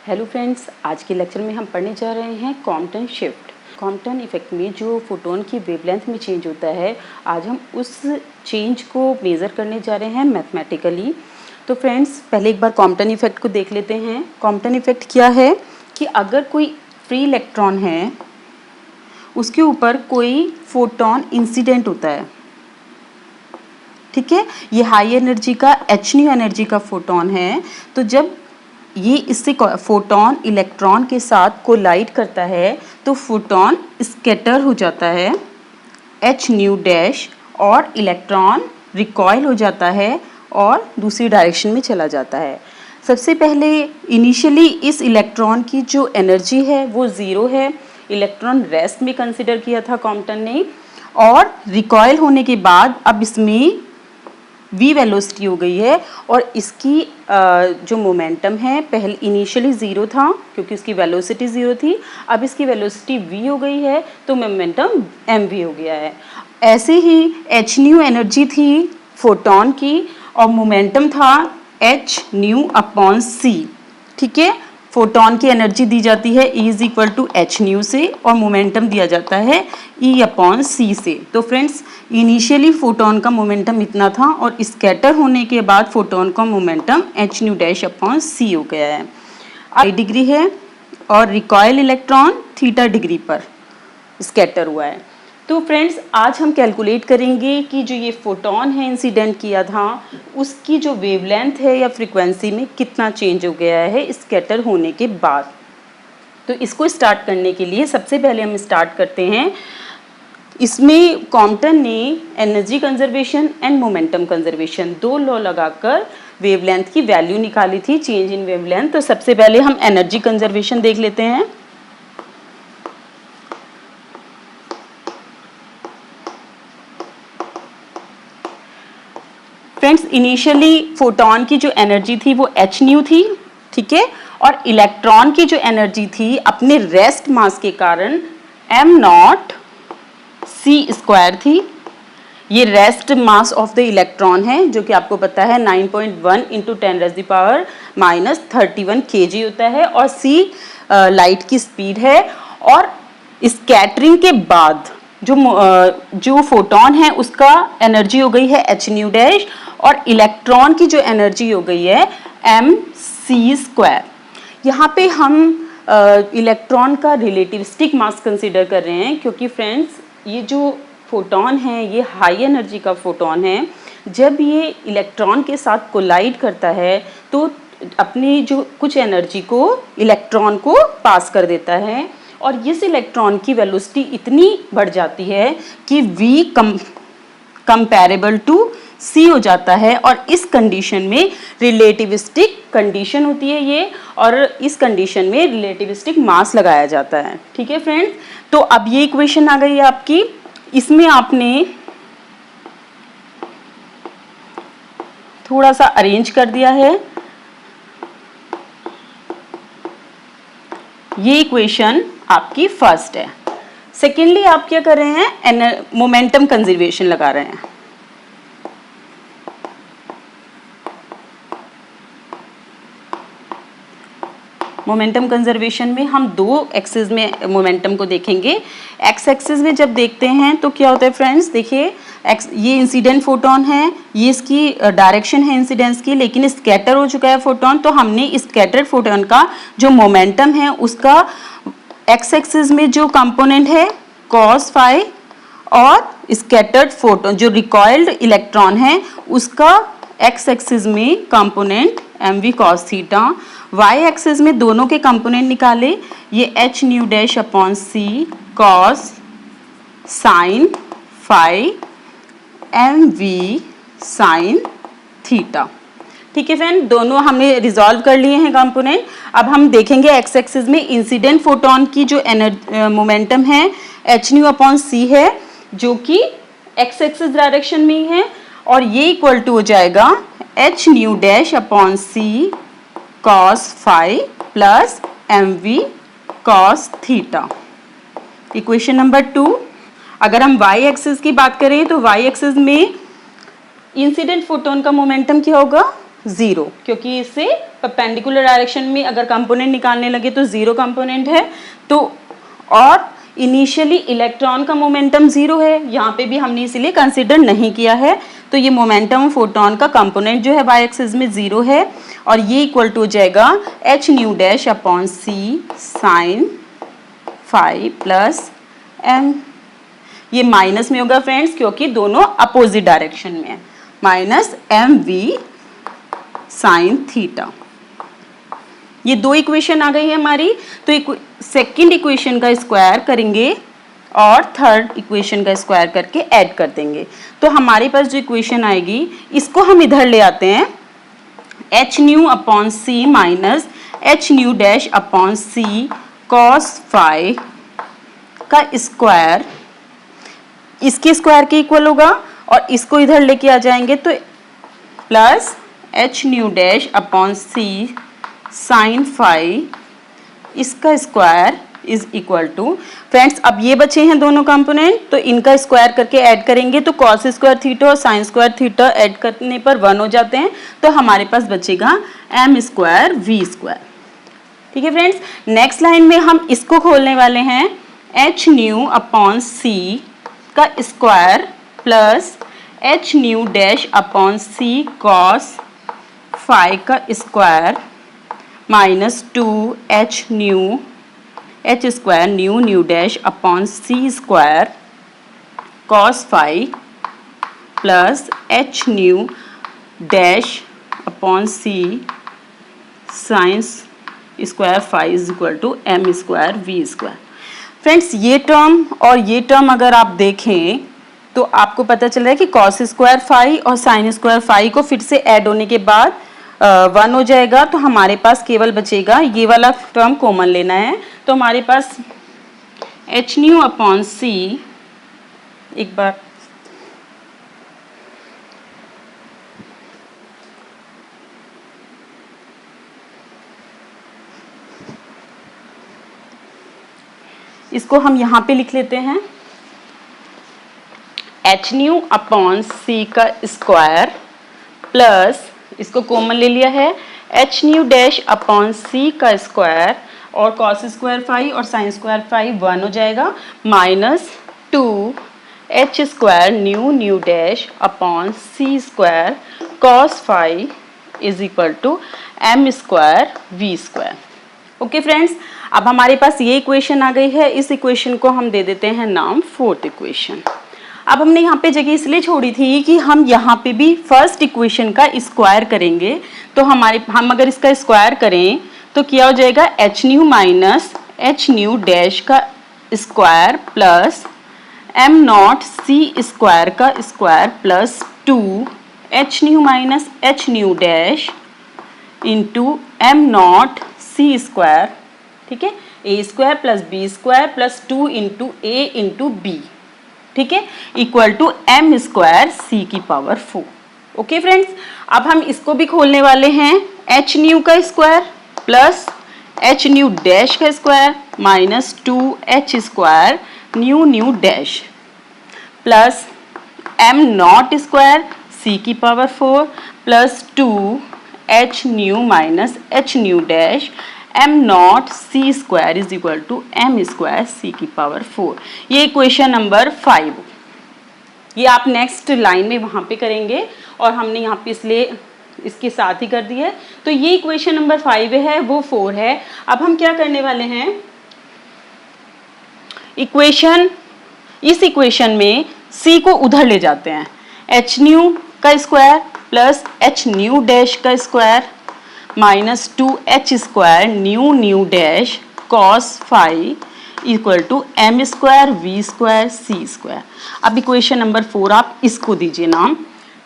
Hello friends, आज के lecture में हम पढ़ने जा रहे हैं कॉम्पटन शिफ्ट। कॉम्पटन इफेक्ट में जो फोटोन की वेवलेंथ में चेंज होता है, आज हम उस चेंज को मेज़र करने जा रहे हैं मैथमेटिकली। तो फ्रेंड्स, पहले एक बार कॉम्पटन इफेक्ट को देख लेते हैं। कॉम्पटन इफेक्ट क्या है कि अगर कोई फ्री इलेक्ट्रॉन है, उसके ऊपर कोई फोटोन इंसिडेंट होता है, ठीक है। ये हाई एनर्जी का h-nu एनर्जी का फोटोन है। तो जब ये इससे फोटोन इलेक्ट्रॉन के साथ कोलाइड करता है तो फोटोन स्कैटर हो जाता है h-nu डैश, और इलेक्ट्रॉन रिकॉइल हो जाता है और दूसरी डायरेक्शन में चला जाता है। सबसे पहले इनिशियली इस इलेक्ट्रॉन की जो एनर्जी है वो ज़ीरो है, इलेक्ट्रॉन रेस्ट में कंसिडर किया था कॉम्पटन ने, और रिकॉइल होने के बाद अब इसमें v वेलोसिटी हो गई है और इसकी जो मोमेंटम है पहले इनिशियली ज़ीरो था क्योंकि इसकी वेलोसिटी ज़ीरो थी, अब इसकी वेलोसिटी v हो गई है तो मोमेंटम mv हो गया है। ऐसे ही h-nu एनर्जी थी फोटोन की और मोमेंटम था h-nu/c, ठीक है। फोटोन की एनर्जी दी जाती है E = h-nu से और मोमेंटम दिया जाता है E/c से। तो फ्रेंड्स, इनिशियली फोटोन का मोमेंटम इतना था और स्कैटर होने के बाद फोटोन का मोमेंटम h-nu डैश/c हो गया है। आई डिग्री है और रिकॉइल इलेक्ट्रॉन थीटा डिग्री पर स्कैटर हुआ है। तो फ्रेंड्स, आज हम कैलकुलेट करेंगे कि जो ये फोटोन है इंसिडेंट किया था, उसकी जो वेवलेंथ है या फ्रीक्वेंसी में कितना चेंज हो गया है स्कैटर होने के बाद। तो इसको स्टार्ट करने के लिए सबसे पहले हम स्टार्ट करते हैं। इसमें कॉम्पटन ने energy conservation and momentum conservation दो लॉ लगाकर वेवलेंथ की वैल्यू निकाली थी, चेंज इन वेवलेंथ। तो सबसे पहले हम एनर्जी कंजर्वेशन देख लेते हैं। फ्रेंड्स, इनिशियली फोटोन की जो एनर्जी थी वो h-nu थी, ठीक है, और इलेक्ट्रॉन की जो एनर्जी थी अपने रेस्ट मास के कारण m0c² थी। ये rest mass of the electron है जो कि आपको पता है 9.1 × 10⁻³ kg होता है, और c लाइट की स्पीड है। और स्कैटरिंग के बाद जो फोटोन है उसका एनर्जी हो गई है h-nu डैश और इलेक्ट्रॉन की जो एनर्जी हो गई है mc²। यहाँ पे हम इलेक्ट्रॉन का रिलेटिविस्टिक मास कंसीडर कर रहे हैं क्योंकि फ्रेंड्स, ये जो फोटोन है ये हाई एनर्जी का फोटोन है। जब ये इलेक्ट्रॉन के साथ कोलाइड करता है तो अपनी जो कुछ एनर्जी को इलेक्ट्रॉन को पास कर देता है और इस इलेक्ट्रॉन की वेलोसिटी इतनी बढ़ जाती है कि v कंपैरेबल टू c हो जाता है, और इस कंडीशन में रिलेटिविस्टिक कंडीशन होती है ये, और इस कंडीशन में रिलेटिविस्टिक मास लगाया जाता है, ठीक है फ्रेंड्स। तो अब ये इक्वेशन आ गई है आपकी। इसमें आपने थोड़ा सा अरेंज कर दिया है। ये इक्वेशन आपकी फर्स्ट है। सेकेंडली आप क्या कर रहे हैं, मोमेंटम कंजर्वेशन लगा रहे हैं। मोमेंटम कंजर्वेशन में हम दो एक्सिस में मोमेंटम को देखेंगे। एक्स एक्सिस में जब देखते हैं तो क्या होता है फ्रेंड्स, देखिए ये इंसिडेंट फोटोन है, ये इसकी डायरेक्शन है इंसिडेंस की, लेकिन स्कैटर हो चुका है फोटोन। तो हमने स्कैटर्ड फोटोन का जो मोमेंटम है उसका एक्स एक्सिस में जो कंपोनेंट है cos फाई, और स्कैटर्ड फोटोन जो रिकॉइल्ड इलेक्ट्रॉन है उसका एक्स एक्सिस में component mv cos theta. Y axis में दोनों के कंपोनेंट निकाले, ये h-nu dash cos sine phi mv sine theta, ठीक है फ्रेंड। दोनों हमने रिजॉल्व कर लिए हैं कंपोनेंट। अब हम देखेंगे एक्स एक्सिस में इंसिडेंट फोटोन की जो मोमेंटम है h-nu/c है, जो कि एक्स एक्सिस डायरेक्शन में ही है, और ये इक्वल टू हो जाएगा h-nu dash cos phi plus mv cos theta. Equation number 2। अगर हम y एक्सिस की बात करें तो y एक्सिस में इंसिडेंट फोटोन का मोमेंटम क्या होगा, 0, क्योंकि इससे परपेंडिकुलर डायरेक्शन में अगर कंपोनेंट निकालने लगे तो 0 कंपोनेंट है। तो और इनिशियली इलेक्ट्रॉन का मोमेंटम 0 है, यहाँ पे भी हमने इसलिए कंसिडर नहीं किया है। तो ये मोमेंटम फोटोन का कंपोनेंट जो है वाई एक्सिस में 0 है, और ये इक्वल टू हो जाएगा एच न्यू डैश अपॉन सी साइन फाई प्लस एम। ये माइनस में होगा फ्रेंड्स, क्योंकि दोनों अपोजिट डायरेक्शन में है, minus m v sine theta. ये दो इक्वेशन आ गई है हमारी। तो सेकंड इक्वेशन का स्क्वायर करेंगे और थर्ड इक्वेशन का स्क्वायर करके ऐड कर देंगे। तो हमारे पास जो इक्वेशन आएगी इसको हम इधर ले आते हैं, H nu upon C minus H nu dash upon C cos phi का स्क्वायर इसके स्क्वायर के इक्वल होगा, और इसको इधर लेके आ जाएंगे तो plus H nu dash upon सी साइन फाई इसका square is equal to, friends अब ये बचे हैं दोनों कंपोनेंट, तो इनका स्क्वायर करके ऐड करेंगे तो कॉस स्क्वायर थीटा और साइन स्क्वायर थीटा ऐड करने पर 1 हो जाते हैं। तो हमारे पास बचेगा एम स्क्वायर वी स्क्वायर। ठीक है फ्रेंड्स, नेक्स्ट लाइन में हम इसको खोलने वाले हैं, एच न्यू अपॉन सी का square plus H nu dash upon C cos phi का square minus 2 H nu H square nu nu dash upon C square cos phi plus H nu dash upon C sine square phi is equal to M square we square. Friends ये term और ये term अगर आप देखें तो आपको पता चल रहा है कि कॉस स्क्वायर फाई और साइन स्क्वायर फाई को फिर से ऐड होने के बाद 1 हो जाएगा। तो हमारे पास केवल बचेगा ये वाला टर्म कॉमन लेना है। तो हमारे पास एच न्यू अपॉन सी, एक बार इसको हम यहाँ पे लिख लेते हैं, एच न्यू अपॉन सी का स्क्वायर प्लस इसको कॉमन ले लिया है एच न्यू डैश अपॉन सी का स्क्वायर और कॉस स्क्वायर फाई और साइन स्क्वायर फाई 1 हो जाएगा, minus 2 h square nu nu dash upon C square cos phi is equal to M square we square. Okay friends, अब हमारे पास ये equation आ गई है। इस इक्वेशन को हम दे देते हैं नाम फोर्थ इक्वेशन। अब हमने यहाँ पे जगह इसलिए छोड़ी थी कि हम यहाँ पे भी फर्स्ट इक्वेशन का स्क्वायर करेंगे। तो हम अगर इसका स्क्वायर करें तो क्या हो जाएगा, h nu minus H nu dash का square plus m naught c square का square plus 2 H nu minus H nu dash into m naught c square, ठीक है, a square plus b square plus 2 into a into b, ठीक है, equal to M square c की power 4। Okay friends, अब हम इसको भी खोलने वाले हैं, एच न्यू का square plus H nu dash का square minus 2 h square nu nu dash plus m not square c की power 4 plus 2 H nu minus H nu dash m naught c square is equal to M square c की power 4। ये equation number 5, ये आप next line में वहाँ पे करेंगे और हमने यहाँ पे इसलिए इसके साथ ही कर दी है। तो ये इक्वेशन नंबर 5 है, वो 4 है। अब हम क्या करने वाले हैं, इस इक्वेशन में c को उधर ले जाते हैं, एच न्यू का square plus H nu dash का square minus 2 h square nu nu dash cos phi equal to M square we square c square. अब इक्वेशन नंबर 4 आप इसको दीजिए नाम।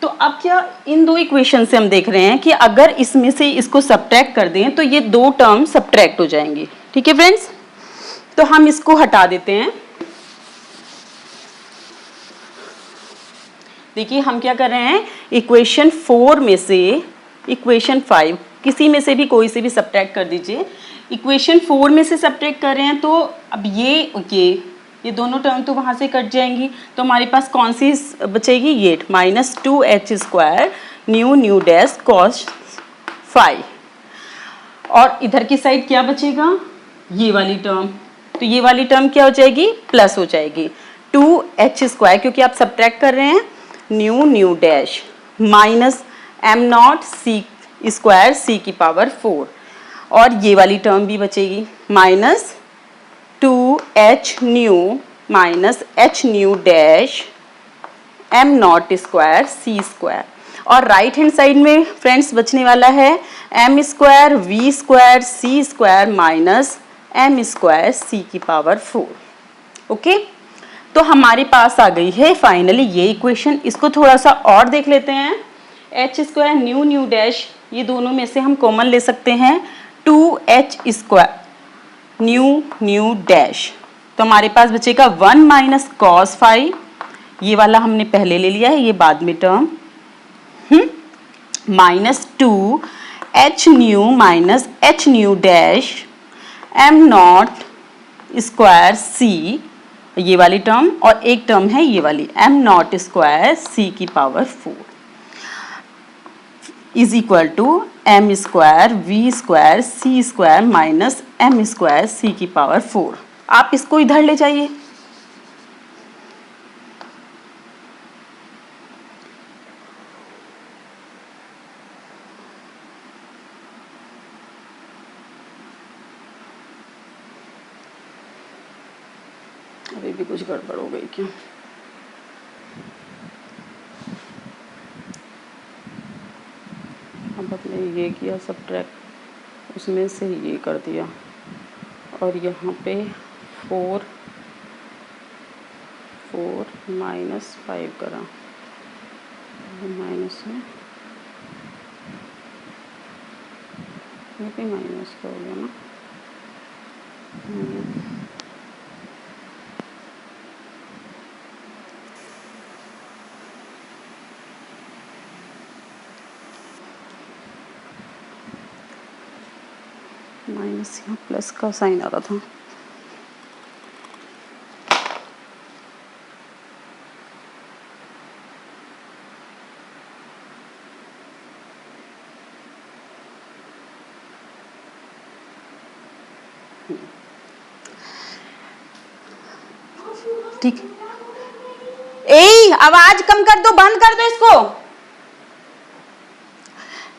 तो अब क्या इन दो इक्वेशन से हम देख रहे हैं कि अगर इसमें से इसको सब्ट्रैक्ट कर दें तो ये दो टर्म सब्ट्रैक्ट हो जाएंगी। ठीक है फ्रेंड्स, तो हम इसको हटा देते हैं। देखिए हम क्या कर रहे हैं, इक्वेशन 4 में से इक्वेशन 5 किसी में से भी कोई से भी सब्ट्रैक्ट कर दीजिए। इक्वेशन 4 में से सब्ट्रैक्ट कर रहे हैं तो अब ये दोनों टर्म तो वहाँ से कट जाएंगी, तो हमारे पास कौन सी बचेगी, ये minus 2 h square nu nu dash cos 5 और इधर की साइड क्या बचेगा, ये वाली टर्म, तो ये वाली टर्म क्या हो जाएगी, प्लस हो जाएगी 2h², क्योंकि आप सब्ट्रैक्ट कर रहे हैं, new dash minus m0c² c की पावर 4 और ये वाली टर्म भी बचेगी minus 2h nu minus h nu dash m0² c² और राइट हैंड साइड में फ्रेंड्स बचने वाला है m² v² c² minus m² c की पावर 4। ओके, तो हमारे पास आ गई है फाइनली ये इक्वेशन। इसको थोड़ा सा और देख लेते हैं। h² न्यू डैश, ये दोनों में से हम कॉमन ले सकते हैं 2h² न्यू डैश, तो हमारे पास बचेगा 1 माइनस cos 5, ये वाला हमने पहले ले लिया है, ये बाद में term, minus 2h nu minus h nu dash m0² c, ये वाली टर्म, और एक टर्म है ये वाली m0² c की power 4 is equal to m² v² c² minus m² c की पावर 4। आप इसको इधर ले जाइए, अभी भी कुछ गड़बड़ हो गई क्या, अब अपने ये किया सब्ट्रैक्ट, उसमें से ये कर दिया और यहाँ पे 4 माइनस 5 करा, माइनस है, ये भी माइनस का हो गया ना, माइनस यहाँ प्लस का साइन आ रहा था। ठीक, ए आवाज कम कर दो, बंद कर दो इसको।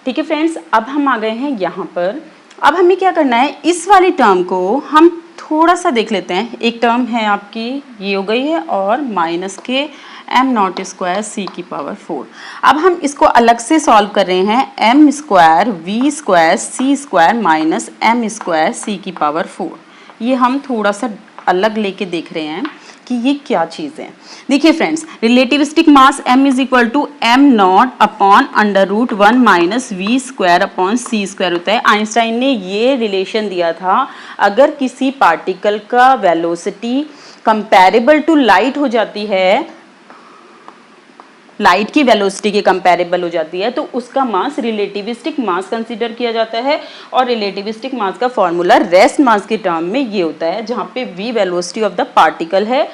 ठीक है फ्रेंड्स, अब हम आ गए हैं यहाँ पर। अब हमें क्या करना है, इस वाली टर्म को हम थोड़ा सा देख लेते हैं। एक टर्म है आपकी ये हो गई है और माइनस के m0² c की पावर 4। अब हम इसको अलग से सॉल्व कर रहे हैं, m² v² c² minus m² c की पावर 4। ये हम थोड़ा सा अलग लेके देख रहे हैं कि ये क्या चीज़ है। देखिए friends, relativistic mass m is equal to m0 upon √1 minus v² upon c² होता है। आइंस्टाइन ने ये रिलेशन दिया था, अगर किसी पार्टिकल का वेलोसिटी कंपैरेबल टू लाइट हो जाती है, लाइट की वेलोसिटी के कंपैरेबल हो जाती है, तो उसका मास रिलेटिविस्टिक मास कंसीडर किया जाता है। और रिलेटिविस्टिक मास का फॉर्मूला रेस्ट मास के टर्म में ये होता है, जहाँ पे v velocity of the particle है,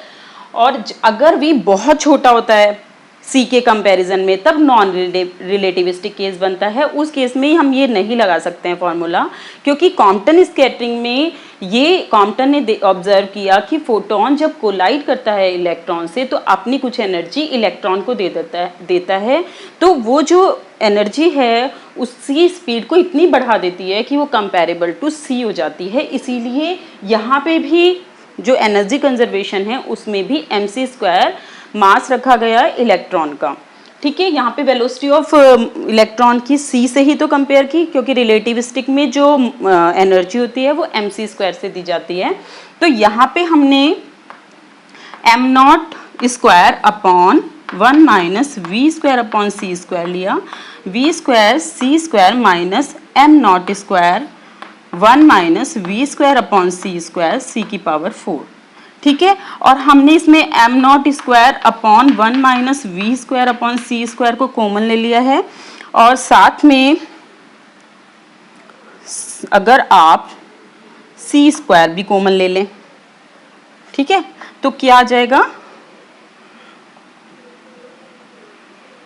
और अगर v बहुत छोटा होता है c के कंपैरिजन में, तब नॉन रिलेटिविस्टिक केस बनता है। उस केस में हम ये नहीं लगा सकते हैं फॉर्मूला, क्योंकि कॉम्पटन स्कैटरिंग में ये कॉम्पटन ने ऑब्जर्व किया कि फोटोन जब कोलाइड करता है इलेक्ट्रॉन से, तो अपनी कुछ एनर्जी इलेक्ट्रॉन को देता है, तो वो जो एनर्जी है उसी स्पीड को इतनी बढ़ा देती है कि वो कंपैरेबल टू c हो जाती है। इसीलिए यहाँ पे भी जो एनर्जी कंजर्वेशन है उसमें भी mc² मास रखा गया इलेक्ट्रॉन का। ठीक है, यहाँ पे वेलोसिटी ऑफ इलेक्ट्रॉन की c से ही तो कंपेयर की, क्योंकि रिलेटिविस्टिक में जो एनर्जी होती है वो mc² से दी जाती है। तो यहाँ पे हमने m0² upon 1 minus v² upon c² लिया, v² c² minus m0² 1 minus v² upon c² c की पावर 4। ठीक है, और हमने इसमें m0² upon 1 minus v² upon c² को कॉमन ले लिया है, और साथ में अगर आप c² भी कॉमन ले लें, ठीक है, तो क्या आ जाएगा,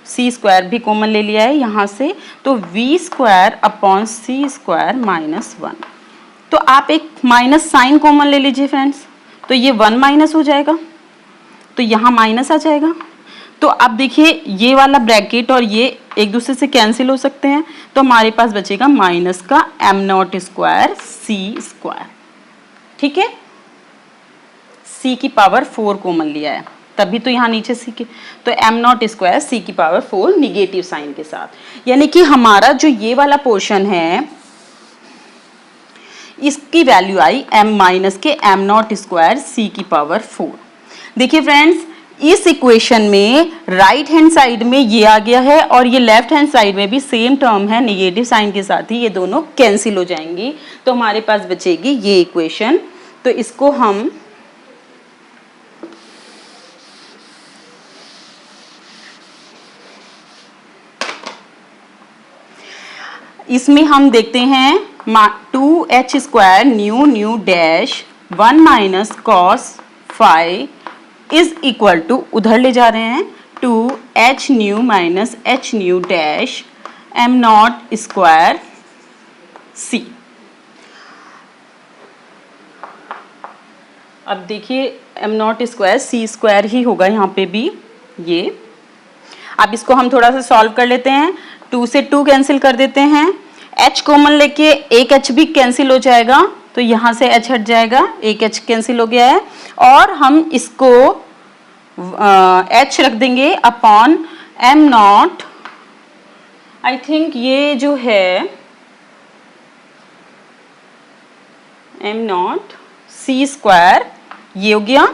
सी स्क्वायर भी कॉमन ले लिया है यहाँ से, तो वी स्क्वायर अपॉन सी स्क्वायर माइनस 1। तो आप एक माइनस साइन कॉमन ले लीजिए फ्रेंड्स, तो ये 1 माइनस हो जाएगा, तो यहाँ माइनस आ जाएगा। तो अब देखिए ये वाला ब्रैकेट और ये एक दूसरे से कैंसिल हो सकते हैं, तो हमारे पास बचेगा माइनस का m not square c square. ठीक है, सी की पावर 4 कॉमन लिया है, तभी तो यहाँ नीचे सी के, तो एम नॉट स्क्वायर सी की पावर 4 निगेटिव साइन के साथ। यानी कि हमारा जो ये वाला पोर्शन है इसकी वैल्यू आई एम माइनस के एम नॉट स्क्वायर सी की पावर 4। देखिए फ्रेंड्स, इस इक्वेशन में राइट हैंड साइड में ये आ गया है और ये लेफ्ट हैंड साइड में भी सेम टर्म है निगेटिव साइन के साथ ही, ये दोनों कैंसिल हो जाएंगी, तो हमारे पास बचेगी ये इक्वेशन। तो इसको हम इसमें हम देखते हैं 2h square nu nu dash 1 minus cos phi is equal to, उधर ले जा रहे हैं, 2h nu minus h nu dash m naught square c। अब देखिए m naught square c square ही होगा यहाँ पे भी ये। अब इसको हम थोड़ा सा सॉल्व कर लेते हैं, 2 से 2 कैंसिल कर देते हैं, h कॉमन लेके एक h भी कैंसिल हो जाएगा, तो यहाँ से h हट जाएगा, एक h कैंसिल हो गया है, और हम इसको h रख देंगे upon m not, I think ये जो है m नॉट c स्क्वायर, ये हो गया,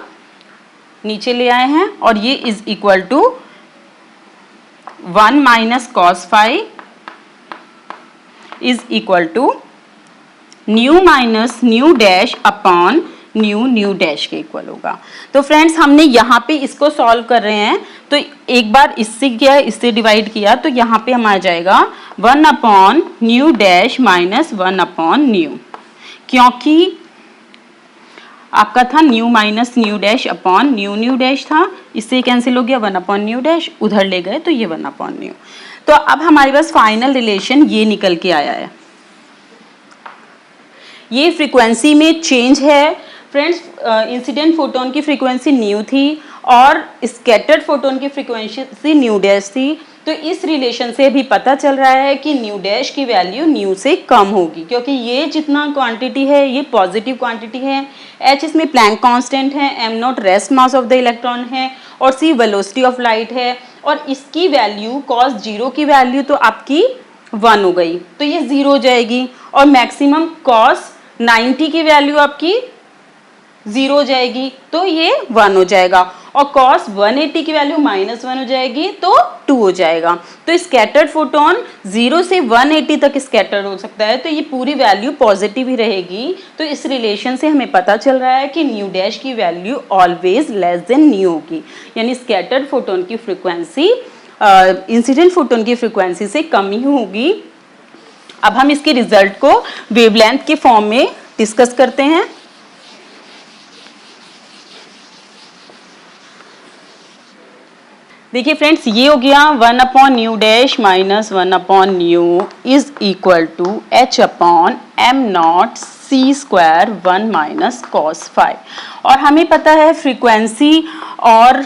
नीचे ले आए हैं, और ये is equal to 1 minus cos phi is equal to nu minus nu dash upon nu nu dash के इक्वल होगा। तो फ्रेंड्स हमने यहाँ पे इसको सॉल्व कर रहे हैं, तो एक बार इससे किया, इससे डिवाइड किया, तो यहाँ पे हम आ जाएगा 1 upon nu dash minus 1 upon new, क्योंकि आपका था new minus nu dash upon nu nu dash था, इससे कैंसिल हो गया, 1 अपॉन न्यू डैश उधर ले गए, तो ये 1 अपॉन न्यू। तो अब हमारे पास फाइनल रिलेशन ये निकल के आया है। ये फ्रीक्वेंसी में चेंज है फ्रेंड्स, इंसिडेंट फोटोन की फ्रीक्वेंसी न्यू थी और स्कैटर्ड फोटोन की फ्रीक्वेंसी न्यू डैश थी, तो इस रिलेशन से भी पता चल रहा है कि न्यू डैश की वैल्यू न्यू से कम होगी, क्योंकि ये जितना क्वांटिटी है ये पॉजिटिव क्वांटिटी है, h इसमें प्लैंक कांस्टेंट है, m not rest mass of the electron है, और c वेलोसिटी ऑफ लाइट है, और इसकी वैल्यू cos 0 की वैल्यू तो आपकी 1 हो गई, तो ये 0 हो जाएगी, और मैक्सिमम cos 90 की वैल्यू आपकी 0 हो जाएगी, तो ये 1 हो जाएगा, और cos 180 की वैल्यू -1 हो जाएगी, तो 2 हो जाएगा। तो स्कैटर्ड फोटोन 0 से 180 तक स्कैटर हो सकता है, तो ये पूरी वैल्यू पॉजिटिव ही रहेगी। तो इस रिलेशन से हमें पता चल रहा है कि न्यू डैश की value always less than new होगी, यानी स्कैटर्ड फोटोन की फ्रीक्वेंसी इंसिडेंट फोटोन की फ्रीक्वेंसी से कम ही होगी। अब हम इसके रिजल्ट को वेवलेंथ के फॉर्म में डिस्कस करते हैं। देखिए फ्रेंड्स, ये हो गया 1 upon nu dash minus 1 upon nu is equal to h upon m not c square 1 minus cos phi. और हमें पता है फ्रीक्वेंसी और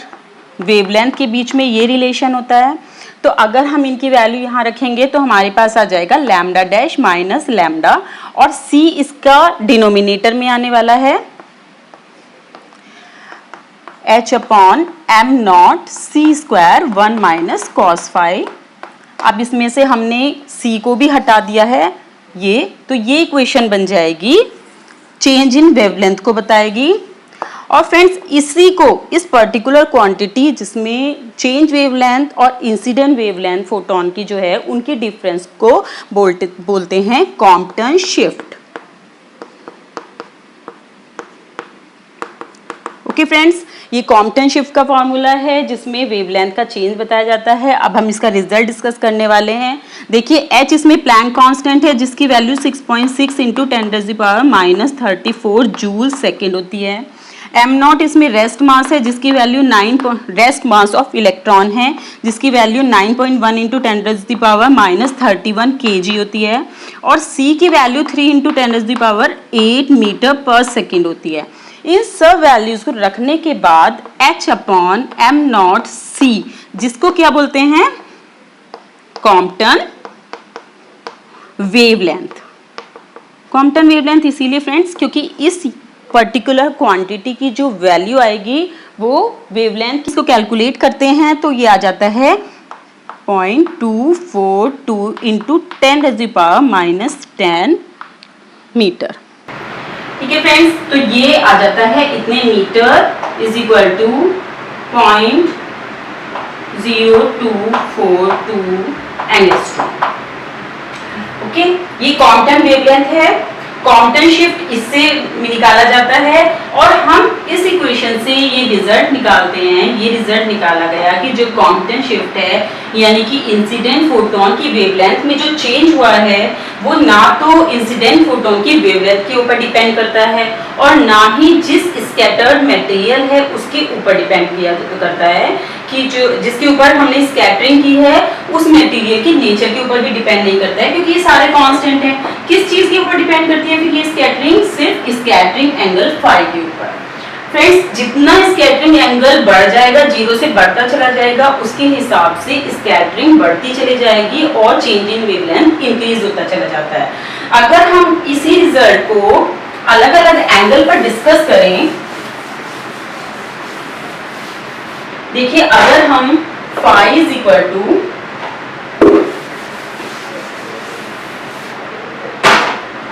वेवलेंथ के बीच में ये रिलेशन होता है, तो अगर हम इनकी वैल्यू यहाँ रखेंगे तो हमारे पास आ जाएगा लैम्डा डैश माइनस लैम्डा, और c इसका डिनोमिनेटर में आने वाला है h upon m not c square 1 minus cos phi. अब इसमें से हमने c को भी हटा दिया है ये, तो ये इक्वेशन बन जाएगी, चेंज इन वेवलेंथ को बताएगी। और फ्रेंड्स इसी को, इस पर्टिकुलर क्वांटिटी जिसमें चेंज वेवलेंथ और इंसिडेंट वेवलेंथ फोटोन की जो है उनकी डिफरेंस को बोलते हैं कॉम्पटन शिफ्ट। ओके फ्रेंड्स, ये कॉम्पटन शिफ्ट का फॉर्मूला है जिसमें वेवलेंथ का चेंज बताया जाता है। अब हम इसका रिजल्ट डिस्कस करने वाले हैं। देखिए h इसमें प्लैंक कांस्टेंट है जिसकी वैल्यू 6.6 × 10⁻³ -34 जूल सेकेंड होती है। एम नॉट इसमें रेस्ट मास है जिसकी value 9 rest mass of electron है जिसकी वैल्यू 9.1 इंटू 10⁻³ kg होती है और सी की वैल्यू 3 इंटू 10⁸ मीटर पर सेकेंड होती है। इन सब वैल्यूज को रखने के बाद H/m0c जिसको क्या बोलते हैं, कॉम्पटन वेवलेंथ। कॉम्पटन वेवलेंथ इसीलिए फ्रेंड्स क्योंकि इस पर्टिकुलर क्वांटिटी की जो वैल्यू आएगी वो वेवलेंथ, इसको कैलकुलेट करते हैं तो ये आ जाता है 0.242 इंटू 10⁻⁻10 मीटर। ठीक है फ्रेंड्स, तो ये आ जाता है इतने metre is equal to 0.0242 angstrom. Okay, ये कॉम्पटन वेवलेंथ है। कॉम्पटन शिफ्ट इससे निकाला जाता है और हम इस इक्वेशन से ये रिजल्ट निकालते हैं। ये रिजल्ट निकाला गया कि जो कॉम्पटन शिफ्ट है यानी कि इंसिडेंट फोटोन की वेवलेंथ में जो चेंज हुआ है वो ना तो इंसिडेंट फोटोन की वेवलेंथ के ऊपर डिपेंड करता है और ना ही जिस स्कैटर्ड मटेरियल है उसके ऊपर डिपेंड किया करता है कि जो जिसके ऊपर हमने स्कैटरिंग की है उस मटेरियल की नेचर के ऊपर भी डिपेंड नहीं करता है क्योंकि ये सारे कांस्टेंट हैं। किस चीज के ऊपर डिपेंड करती है फिर ये स्कैटरिंग? सिर्फ स्कैटरिंग एंगल फाई के ऊपर। फ्रेंड्स, जितना स्कैटरिंग एंगल बढ़ जाएगा, जीरो से बढ़ता चला जाएगा, उसके हिसाब से स्कैटरिंग बढ़ती चली जाएगी और चेंज इन वेवलेंथ इंक्रीज होता चला जाता है। अगर हम इसी रिजल्ट को अलग अलग एंगल पर डिस्कस करें, देखिए अगर हम फाई इज इक्वल टू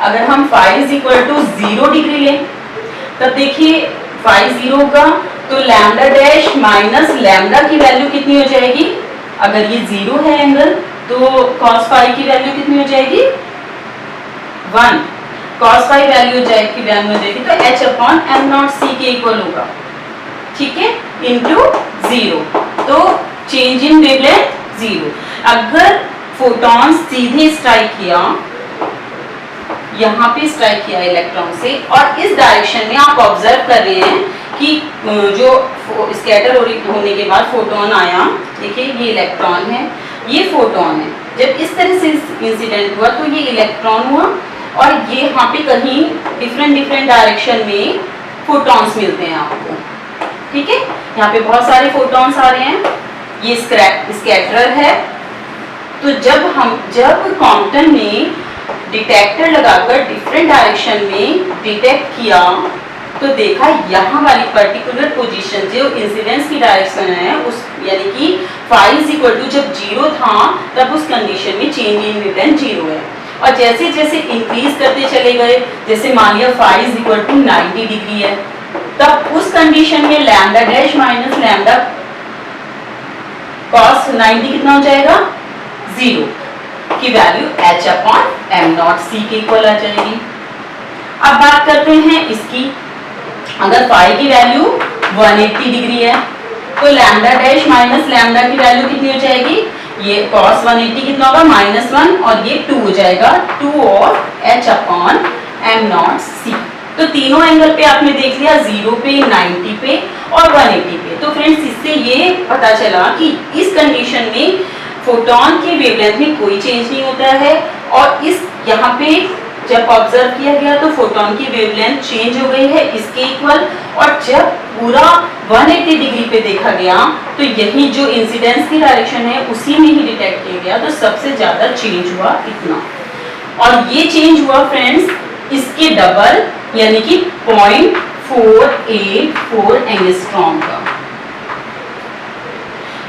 अगर हम phi is equal to 0 degree लें तब देखिए फाई 0 होगा तो लैम्डा डैश माइनस लैम्डा की वैल्यू कितनी हो जाएगी? अगर ये 0 है एंगल तो cos फाई की वैल्यू कितनी हो जाएगी? 1। cos फाई वैल्यू हो जाएगी तो H/m0c के इक्वल होगा, ठीक है, इनटू 0। तो चेंज इन वेवलेंथ 0। अगर फोटॉन सीधे स्ट्राइक किया, यहाँ पे स्ट्राइक किया इलेक्ट्रॉन से और इस डायरेक्शन में आप ऑब्जर्व कर रहे हैं कि जो स्कैटर होने के बाद फोटोन आया, देखिए ये इलेक्ट्रॉन है, ये फोटोन है। जब इस तरह से इंसिडेंट हुआ तो ये इलेक्ट्रॉन हुआ और ये यहाँ पे कहीं डिफरेंट डायरेक्शन में फोटॉन्स मिलते हैं आपको, ठीक है। यहाँ पे बहुत सारे फोटॉन्स आ रहे हैं, ये स्कैटरर है। तो जब कॉम्पटन ने डिटेक्टर लगाकर डिफरेंट डायरेक्शन में डिटेक्ट किया तो देखा यहाँ वाली पर्टिकुलर पोजीशन जो इंसिडेंस की डायरेक्शन है उस यानी कि फाई इज इक्वल टू जब 0 था तब उस कंडीशन में चेंज इन वेवलेंथ 0 है और जैसे जैसे इंक्रीज करते चले गए, जैसे मान लिया phi is equal to 90 degree है तब उस कंडीशन में lambda dash minus lambda cos 90 कितना हो जाएगा? 0 की वैल्यू H/m0c के इक्वल आ जाएगी। अब बात करते हैं इसकी, अगर फाई की वैल्यू 180 डिग्री है तो लैम्डा डैश माइनस लैम्डा की वैल्यू कितनी हो जाएगी? ये cos 180 कितना होगा? -1 और ये 2 हो जाएगा, 2 और H/m0c। तो तीनों एंगल पे आपने देख लिया, 0 पे, 90 पे और 180 पे। तो फ्रेंड्स इससे ये पता चला कि इस कंडीशन में फोटॉन की वेवलेंथ में कोई चेंज नहीं होता है और इस यहाँ पे जब ऑब्जर्व किया गया तो फोटॉन की वेवलेंथ चेंज हो गई है इसके इक्वल और जब पूरा 180 डिग्री पे देखा गया तो यही जो इंसिडेंस की डायरेक्शन है उसी में ही डिटेक्ट किया गया तो सबसे ज्यादा चेंज हुआ इतना। और ये चेंज हुआ फ्रेंड्स इसके डबल यानी कि 0.484 एंगस्ट्रॉम का।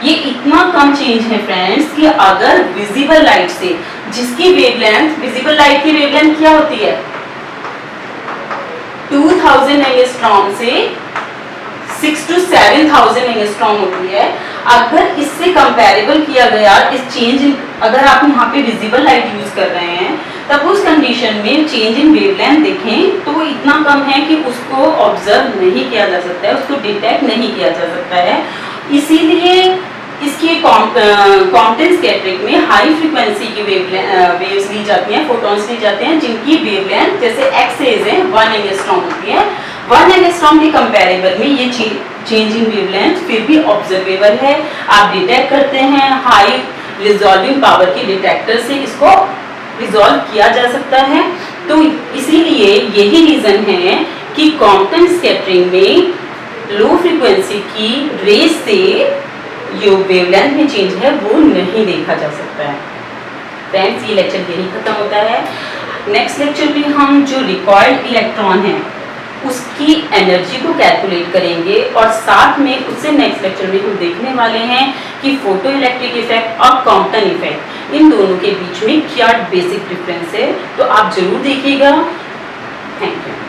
ये इतना कम चेंज है फ्रेंड्स कि अगर विजिबल लाइट से जिसकी वेवलेंथ, विजिबल लाइट की वेवलेंथ क्या होती है? 2000 एंगस्ट्रॉम से 6 to 7000 एंगस्ट्रॉम होती है। अगर इससे कंपैरेबल किया गया इस चेंज, अगर आप यहाँ पे विजिबल लाइट यूज कर रहे हैं तब उस कंडीशन में चेंज इन वेवलेंथ देखें तो वो इतना कम है कि उसको ऑब्जर्व नहीं किया जा सकता है, उसको डिटेक्ट नहीं किया जा सकता है। इसीलिए इसकी कॉम्पटन स्कैटरिंग में हाई फ्रीक्वेंसी की वेव्स ली जाती हैं, फोटॉन्स ली जाते हैं जिनकी वेवलेंथ जैसे एक्स रेज है 1 एंगस्ट्रॉम होती है 1 एंगस्ट्रॉम के कंपैरेबल में ये चेंज इन वेवलेंथ फिर भी ऑब्जर्वेबल है। आप डिटेक्ट करते हैं, हाई रिजॉल्विंग पावर के डिटेक्टर से इसको रिजॉल्व किया जा सकता है। तो इसीलिए यही रीजन है कि कॉम्पटन स्कैटरिंग में लो फ्रीक्वेंसी की रेज से जो वेवलेंथ में चेंज है वो नहीं देखा जा सकता है। फ्रेंड्स, ये लेक्चर यही खत्म होता है। नेक्स्ट लेक्चर में हम जो रिकॉइल्ड इलेक्ट्रॉन है उसकी एनर्जी को कैलकुलेट करेंगे और साथ में उससे नेक्स्ट लेक्चर में हम देखने वाले हैं कि फोटो इलेक्ट्रिक इफेक्ट और कॉम्पटन इफेक्ट इन दोनों के बीच में क्या बेसिक डिफरेंस है। तो आप जरूर देखिएगा। Thank you.